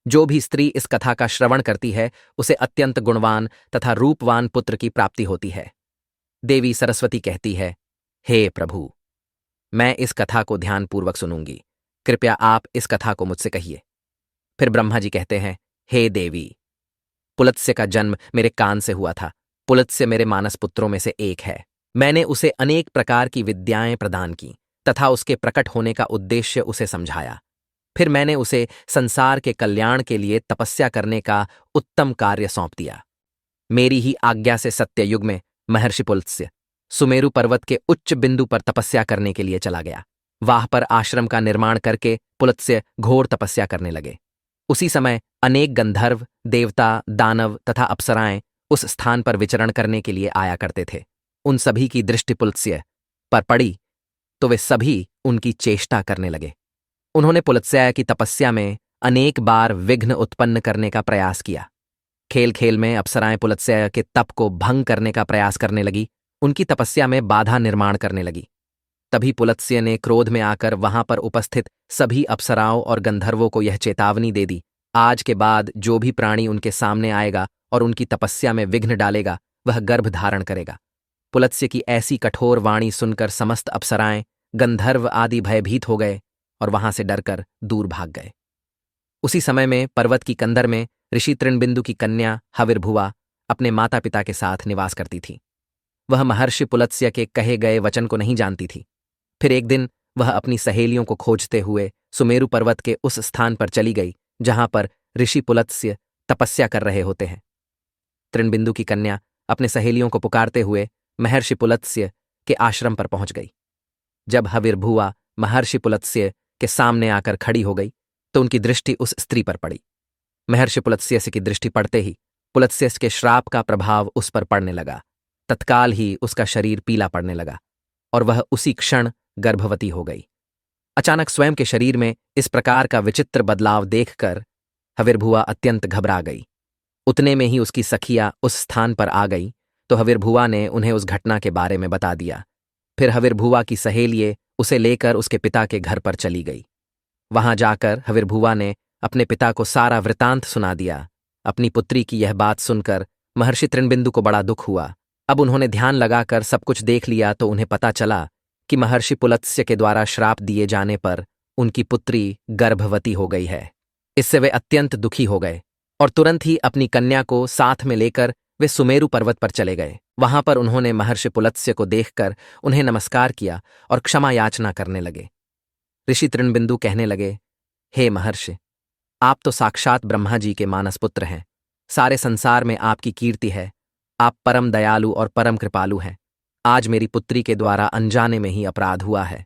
जो भी स्त्री इस कथा का श्रवण करती है उसे अत्यंत गुणवान तथा रूपवान पुत्र की प्राप्ति होती है। देवी सरस्वती कहती है, हे प्रभु, मैं इस कथा को ध्यानपूर्वक सुनूंगी, कृपया आप इस कथा को मुझसे कहिए। फिर ब्रह्मा जी कहते हैं, हे देवी, पुलत्स्य का जन्म मेरे कान से हुआ था। पुलत्स्य मेरे मानस पुत्रों में से एक है। मैंने उसे अनेक प्रकार की विद्याएं प्रदान की तथा उसके प्रकट होने का उद्देश्य उसे समझाया। फिर मैंने उसे संसार के कल्याण के लिए तपस्या करने का उत्तम कार्य सौंप दिया। मेरी ही आज्ञा से सत्ययुग में महर्षि पुलत्स्य सुमेरु पर्वत के उच्च बिंदु पर तपस्या करने के लिए चला गया। वहां पर आश्रम का निर्माण करके पुलत्स्य घोर तपस्या करने लगे। उसी समय अनेक गंधर्व, देवता, दानव तथा अप्सराएं उस स्थान पर विचरण करने के लिए आया करते थे। उन सभी की दृष्टि पुलत्स्य पर पड़ी तो वे सभी उनकी चेष्टा करने लगे। उन्होंने पुलत्स्य की तपस्या में अनेक बार विघ्न उत्पन्न करने का प्रयास किया। खेल खेल में अप्सराएं पुलत्स्य के तप को भंग करने का प्रयास करने लगी, उनकी तपस्या में बाधा निर्माण करने लगी। तभी पुलत्स्य ने क्रोध में आकर वहां पर उपस्थित सभी अप्सराओं और गंधर्वों को यह चेतावनी दे दी, आज के बाद जो भी प्राणी उनके सामने आएगा और उनकी तपस्या में विघ्न डालेगा वह गर्भ धारण करेगा। पुलत्स्य की ऐसी कठोर वाणी सुनकर समस्त अप्सराएं, गंधर्व आदि भयभीत हो गए और वहां से डरकर दूर भाग गए। उसी समय में पर्वत की कंदर में ऋषि तृणबिंदु की कन्या हविर्भुवा अपने माता पिता के साथ निवास करती थी। वह महर्षि पुलत्स्य के कहे गए वचन को नहीं जानती थी। फिर एक दिन वह अपनी सहेलियों को खोजते हुए सुमेरु पर्वत के उस स्थान पर चली गई जहां पर ऋषि पुलत्स्य तपस्या कर रहे होते हैं। तृणबिंदु की कन्या अपने सहेलियों को पुकारते हुए महर्षि पुलत्स्य के आश्रम पर पहुंच गई। जब हविर्भुवा महर्षि पुलत्स्य के सामने आकर खड़ी हो गई तो उनकी दृष्टि उस स्त्री पर पड़ी। महर्षि पुलत्स्य की दृष्टि पड़ते ही पुलत्स्य के श्राप का प्रभाव उस पर पड़ने लगा। तत्काल ही उसका शरीर पीला पड़ने लगा और वह उसी क्षण गर्भवती हो गई। अचानक स्वयं के शरीर में इस प्रकार का विचित्र बदलाव देखकर हविर्भुवा अत्यंत घबरा गई। उतने में ही उसकी सखियां उस स्थान पर आ गई तो हविर्भुवा ने उन्हें उस घटना के बारे में बता दिया। फिर हविर्भुवा की सहेलिये उसे लेकर उसके पिता के घर पर चली गई। वहां जाकर हविर्भुवा ने अपने पिता को सारा वृतांत सुना दिया। अपनी पुत्री की यह बात सुनकर महर्षि तृणबिंदु को बड़ा दुख हुआ। अब उन्होंने ध्यान लगाकर सब कुछ देख लिया तो उन्हें पता चला कि महर्षि पुलत्स्य के द्वारा श्राप दिए जाने पर उनकी पुत्री गर्भवती हो गई है। इससे वे अत्यंत दुखी हो गए और तुरंत ही अपनी कन्या को साथ में लेकर वे सुमेरु पर्वत पर चले गए। वहां पर उन्होंने महर्षि पुलत्स्य को देखकर उन्हें नमस्कार किया और क्षमा याचना करने लगे। ऋषि तृणबिंदु कहने लगे, हे महर्षि, आप तो साक्षात ब्रह्मा जी के मानस पुत्र हैं। सारे संसार में आपकी कीर्ति है। आप परम दयालु और परम कृपालु हैं। आज मेरी पुत्री के द्वारा अनजाने में ही अपराध हुआ है।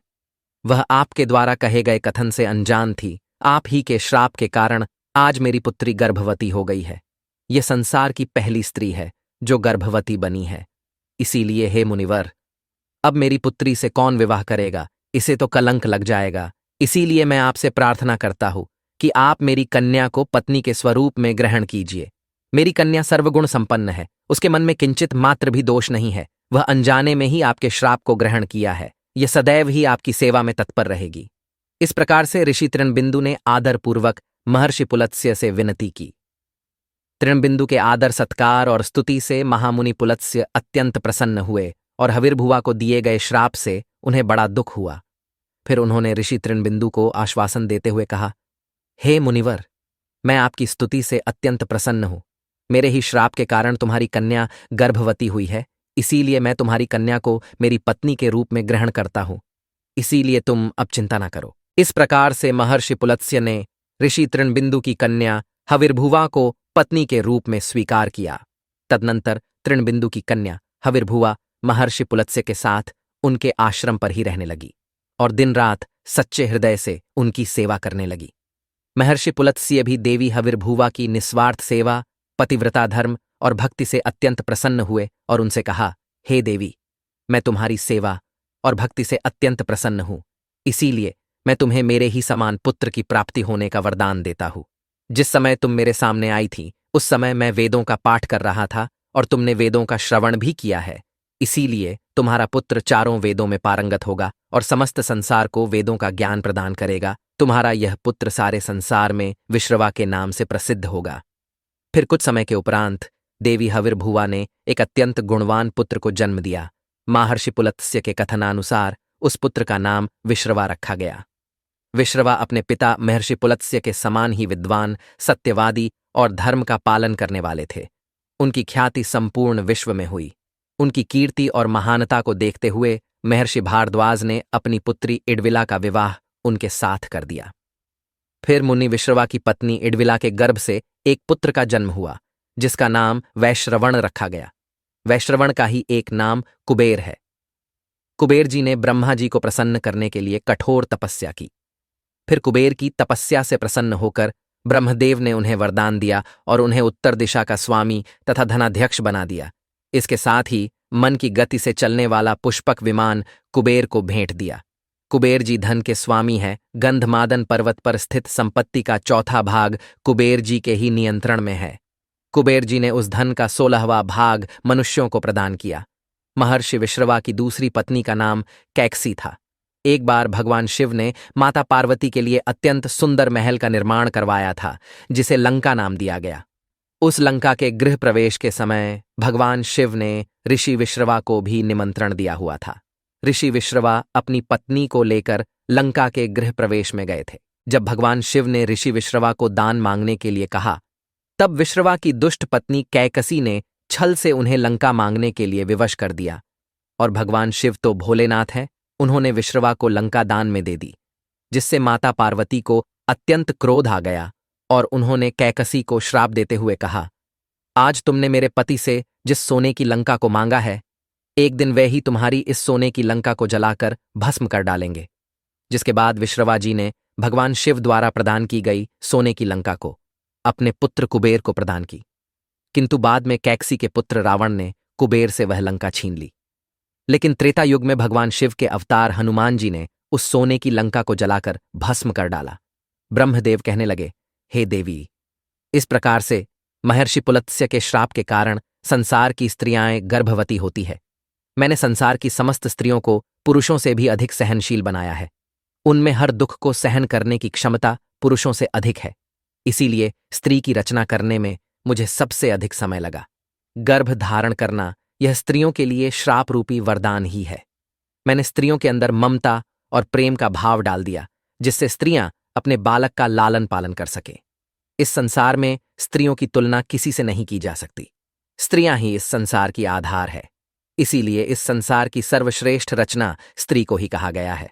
वह आपके द्वारा कहे गए कथन से अनजान थी। आप ही के श्राप के कारण आज मेरी पुत्री गर्भवती हो गई है। यह संसार की पहली स्त्री है जो गर्भवती बनी है। इसीलिए हे मुनिवर, अब मेरी पुत्री से कौन विवाह करेगा? इसे तो कलंक लग जाएगा। इसीलिए मैं आपसे प्रार्थना करता हूं कि आप मेरी कन्या को पत्नी के स्वरूप में ग्रहण कीजिए। मेरी कन्या सर्वगुण संपन्न है, उसके मन में किंचित मात्र भी दोष नहीं है। वह अनजाने में ही आपके श्राप को ग्रहण किया है। यह सदैव ही आपकी सेवा में तत्पर रहेगी। इस प्रकार से ऋषि तृणबिंदु ने आदरपूर्वक महर्षि पुलत्स्य से विनती की। तृणबिंदु के आदर सत्कार और स्तुति से महामुनि पुलत्स्य अत्यंत प्रसन्न हुए और हविर्भुवा को दिए गए श्राप से उन्हें बड़ा दुख हुआ। फिर उन्होंने ऋषि तृणबिंदु को आश्वासन देते हुए कहा, हे मुनिवर, मैं आपकी स्तुति से अत्यंत प्रसन्न हूं। मेरे ही श्राप के कारण तुम्हारी कन्या गर्भवती हुई है, इसीलिए मैं तुम्हारी कन्या को मेरी पत्नी के रूप में ग्रहण करता हूं। इसीलिए तुम अब चिंता न करो। इस प्रकार से महर्षि पुलत्स्य ने ऋषि तृणबिंदु की कन्या हविर्भुवा को पत्नी के रूप में स्वीकार किया। तदनंतर तृणबिंदु की कन्या हविर्भुवा महर्षि पुलत्स्य के साथ उनके आश्रम पर ही रहने लगी और दिन रात सच्चे हृदय से उनकी सेवा करने लगी। महर्षि पुलत्स्य भी देवी हविर्भुवा की निस्वार्थ सेवा, पतिव्रता धर्म और भक्ति से अत्यंत प्रसन्न हुए और उनसे कहा, हे देवी, मैं तुम्हारी सेवा और भक्ति से अत्यंत प्रसन्न हूं। इसीलिए मैं तुम्हें मेरे ही समान पुत्र की प्राप्ति होने का वरदान देता हूं। जिस समय तुम मेरे सामने आई थी उस समय मैं वेदों का पाठ कर रहा था और तुमने वेदों का श्रवण भी किया है। इसीलिए तुम्हारा पुत्र चारों वेदों में पारंगत होगा और समस्त संसार को वेदों का ज्ञान प्रदान करेगा। तुम्हारा यह पुत्र सारे संसार में विश्रवा के नाम से प्रसिद्ध होगा। फिर कुछ समय के उपरांत देवी हविर्भुवा ने एक अत्यंत गुणवान पुत्र को जन्म दिया। महर्षि पुलत्स्य के कथनानुसार उस पुत्र का नाम विश्रवा रखा गया। विश्रवा अपने पिता महर्षि पुलत्स्य के समान ही विद्वान, सत्यवादी और धर्म का पालन करने वाले थे। उनकी ख्याति संपूर्ण विश्व में हुई। उनकी कीर्ति और महानता को देखते हुए महर्षि भारद्वाज ने अपनी पुत्री इडविला का विवाह उनके साथ कर दिया। फिर मुनि विश्रवा की पत्नी इडविला के गर्भ से एक पुत्र का जन्म हुआ, जिसका नाम वैश्रवण रखा गया। वैश्रवण का ही एक नाम कुबेर है। कुबेर जी ने ब्रह्मा जी को प्रसन्न करने के लिए कठोर तपस्या की। फिर कुबेर की तपस्या से प्रसन्न होकर ब्रह्मदेव ने उन्हें वरदान दिया और उन्हें उत्तर दिशा का स्वामी तथा धनाध्यक्ष बना दिया। इसके साथ ही मन की गति से चलने वाला पुष्पक विमान कुबेर को भेंट दिया। कुबेर जी धन के स्वामी हैं। गंधमादन पर्वत पर स्थित संपत्ति का चौथा भाग कुबेर जी के ही नियंत्रण में है। कुबेर जी ने उस धन का 16वां भाग मनुष्यों को प्रदान किया। महर्षि विश्रवा की दूसरी पत्नी का नाम कैकसी था। एक बार भगवान शिव ने माता पार्वती के लिए अत्यंत सुंदर महल का निर्माण करवाया था, जिसे लंका नाम दिया गया। उस लंका के गृह प्रवेश के समय भगवान शिव ने ऋषि विश्रवा को भी निमंत्रण दिया हुआ था। ऋषि विश्रवा अपनी पत्नी को लेकर लंका के गृह प्रवेश में गए थे। जब भगवान शिव ने ऋषि विश्रवा को दान मांगने के लिए कहा, तब विश्रवा की दुष्ट पत्नी कैकसी ने छल से उन्हें लंका मांगने के लिए विवश कर दिया। और भगवान शिव तो भोलेनाथ हैं, उन्होंने विश्रवा को लंका दान में दे दी, जिससे माता पार्वती को अत्यंत क्रोध आ गया और उन्होंने कैकसी को श्राप देते हुए कहा, आज तुमने मेरे पति से जिस सोने की लंका को मांगा है, एक दिन वे ही तुम्हारी इस सोने की लंका को जलाकर भस्म कर डालेंगे। जिसके बाद विश्रवा जी ने भगवान शिव द्वारा प्रदान की गई सोने की लंका को अपने पुत्र कुबेर को प्रदान की, किंतु बाद में कैकसी के पुत्र रावण ने कुबेर से वह लंका छीन ली। लेकिन त्रेता युग में भगवान शिव के अवतार हनुमान जी ने उस सोने की लंका को जलाकर भस्म कर डाला। ब्रह्मदेव कहने लगे, हे देवी, इस प्रकार से महर्षि पुलत्स्य के श्राप के कारण संसार की स्त्रियां गर्भवती होती है। मैंने संसार की समस्त स्त्रियों को पुरुषों से भी अधिक सहनशील बनाया है। उनमें हर दुख को सहन करने की क्षमता पुरुषों से अधिक है। इसीलिए स्त्री की रचना करने में मुझे सबसे अधिक समय लगा। गर्भ धारण करना यह स्त्रियों के लिए श्राप रूपी वरदान ही है। मैंने स्त्रियों के अंदर ममता और प्रेम का भाव डाल दिया, जिससे स्त्रियां अपने बालक का लालन पालन कर सके। इस संसार में स्त्रियों की तुलना किसी से नहीं की जा सकती। स्त्रियां ही इस संसार की आधार है। इसीलिए इस संसार की सर्वश्रेष्ठ रचना स्त्री को ही कहा गया है।